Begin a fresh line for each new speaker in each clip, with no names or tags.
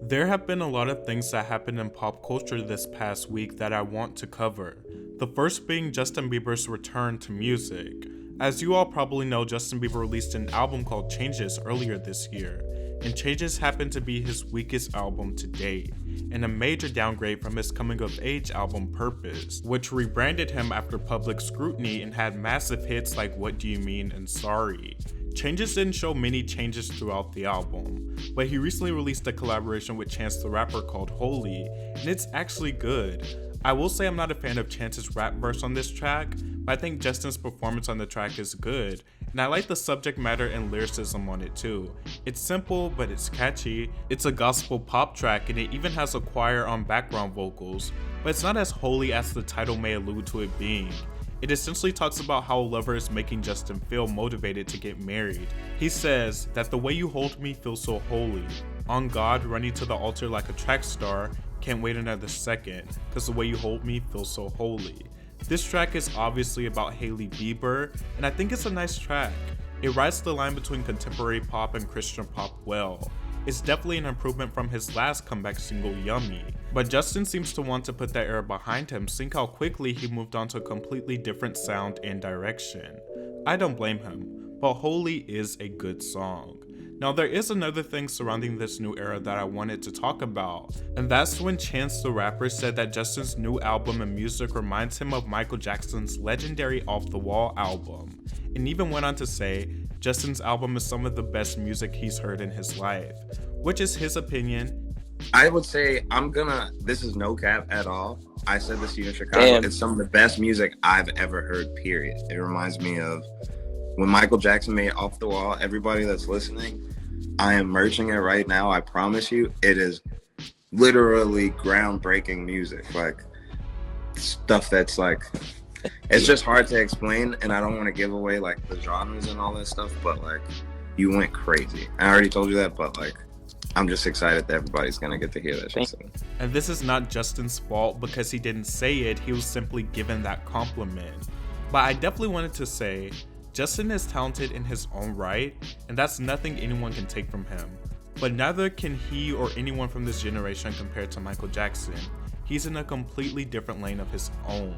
There have been a lot of things that happened in pop culture this past week that I want to cover. The first being Justin Bieber's return to music. As you all probably know, Justin Bieber released an album called Changes earlier this year, and Changes happened to be his weakest album to date, and a major downgrade from his coming of age album Purpose, which rebranded him after public scrutiny and had massive hits like What Do You Mean and Sorry. Changes didn't show many changes throughout the album, but he recently released a collaboration with Chance the Rapper called Holy, and it's actually good. I will say I'm not a fan of Chance's rap verse on this track, but I think Justin's performance on the track is good, and I like the subject matter and lyricism on it too. It's simple, but it's catchy. It's a gospel pop track, and it even has a choir on background vocals, but it's not as holy as the title may allude to it being. It essentially talks about how a lover is making Justin feel motivated to get married. He says that the way you hold me feels so holy. On God, running to the altar like a track star, can't wait another second, cause the way you hold me feels so holy. This track is obviously about Hailey Bieber, and I think it's a nice track. It rides the line between contemporary pop and Christian pop well. It's definitely an improvement from his last comeback single, Yummy. But Justin seems to want to put that era behind him, seeing how quickly he moved on to a completely different sound and direction. I don't blame him, but Holy is a good song. Now there is another thing surrounding this new era that I wanted to talk about, and that's when Chance the Rapper said that Justin's new album and music reminds him of Michael Jackson's legendary Off the Wall album, and even went on to say Justin's album is some of the best music he's heard in his life, which is his opinion.
I would say this is no cap at all. I said this to you in Chicago.
Damn.
It's some of the best music I've ever heard, period. It reminds me of when Michael Jackson made Off the Wall. Everybody that's listening, I am merching it right now. I promise you, it is literally groundbreaking music. Like, stuff that's like, it's just hard to explain, and I don't want to give away like the genres and all that stuff, but like, you went crazy. I already told you that, but like, I'm just excited that everybody's gonna get to hear that shit soon.
And this is not Justin's fault because he didn't say it, he was simply given that compliment. But I definitely wanted to say, Justin is talented in his own right, and that's nothing anyone can take from him. But neither can he or anyone from this generation compare to Michael Jackson. He's in a completely different lane of his own.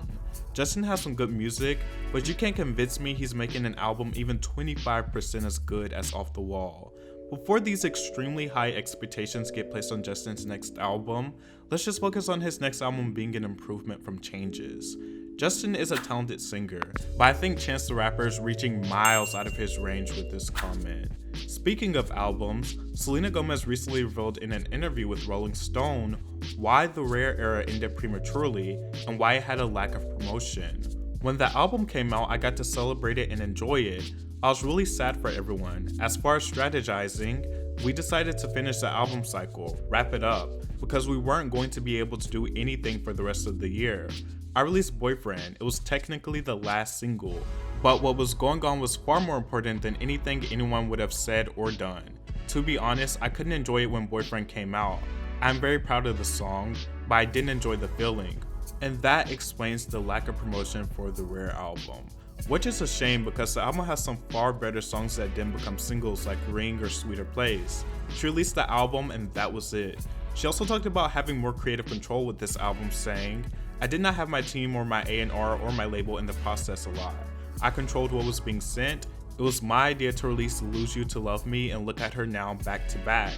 Justin has some good music, but you can't convince me he's making an album even 25% as good as Off the Wall. Before these extremely high expectations get placed on Justin's next album, let's just focus on his next album being an improvement from Changes. Justin is a talented singer, but I think Chance the Rapper is reaching miles out of his range with this comment. Speaking of albums, Selena Gomez recently revealed in an interview with Rolling Stone why the Rare era ended prematurely and why it had a lack of promotion. When the album came out, I got to celebrate it and enjoy it. I was really sad for everyone. As far as strategizing, we decided to finish the album cycle, wrap it up, because we weren't going to be able to do anything for the rest of the year. I released Boyfriend. It was technically the last single, but what was going on was far more important than anything anyone would have said or done. To be honest, I couldn't enjoy it when Boyfriend came out. I'm very proud of the song, but I didn't enjoy the feeling. And that explains the lack of promotion for the Rare album. Which is a shame because the album has some far better songs that didn't become singles like Ring or Sweeter Place. She released the album and that was it. She also talked about having more creative control with this album, saying, "I did not have my team or my A&R or my label in the process a lot. I controlled what was being sent. It was my idea to release Lose You to Love Me and look at her now back to back.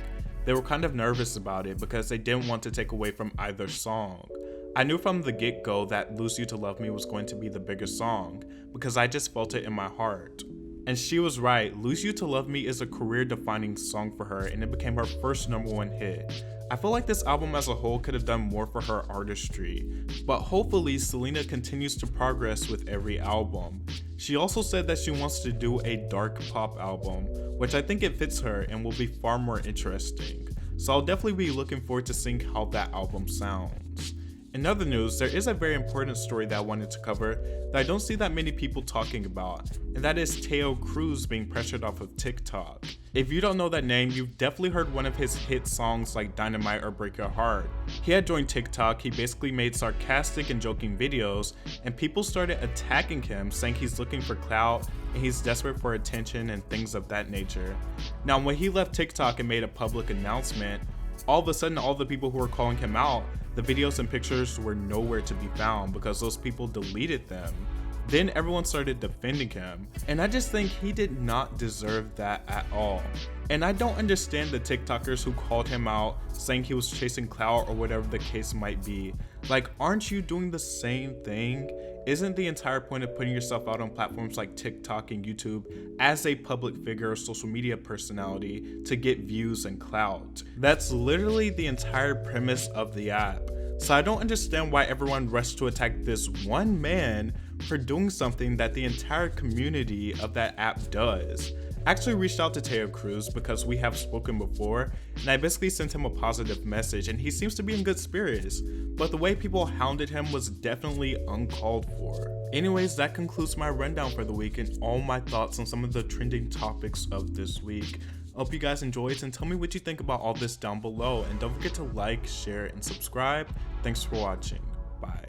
They were kind of nervous about it because they didn't want to take away from either song. I knew from the get-go that Lose You to Love Me was going to be the bigger song because I just felt it in my heart." And she was right. Lose You to Love Me is a career-defining song for her, and it became her first #1 hit. I feel like this album as a whole could have done more for her artistry, but hopefully Selena continues to progress with every album. She also said that she wants to do a dark pop album, which I think it fits her and will be far more interesting. So I'll definitely be looking forward to seeing how that album sounds. In other news, there is a very important story that I wanted to cover that I don't see that many people talking about, and that is Taio Cruz being pressured off of TikTok. If you don't know that name, you've definitely heard one of his hit songs like Dynamite or Break Your Heart. He had joined TikTok, he basically made sarcastic and joking videos, and people started attacking him, saying he's looking for clout and he's desperate for attention and things of that nature. Now, when he left TikTok and made a public announcement, All of a sudden, all the people who were calling him out, the videos and pictures were nowhere to be found because those people deleted them. Then everyone started defending him, and I just think he did not deserve that at all. And I don't understand the TikTokers who called him out, saying he was chasing clout or whatever the case might be. Like, aren't you doing the same thing? Isn't the entire point of putting yourself out on platforms like TikTok and YouTube as a public figure or social media personality to get views and clout? That's literally the entire premise of the app. So I don't understand why everyone rushed to attack this one man for doing something that the entire community of that app does. I actually reached out to Taio Cruz because we have spoken before, and I basically sent him a positive message, and he seems to be in good spirits, but the way people hounded him was definitely uncalled for. Anyways, that concludes my rundown for the week and all my thoughts on some of the trending topics of this week. I hope you guys enjoyed, and tell me what you think about all this down below, and don't forget to like, share, and subscribe. Thanks for watching. Bye.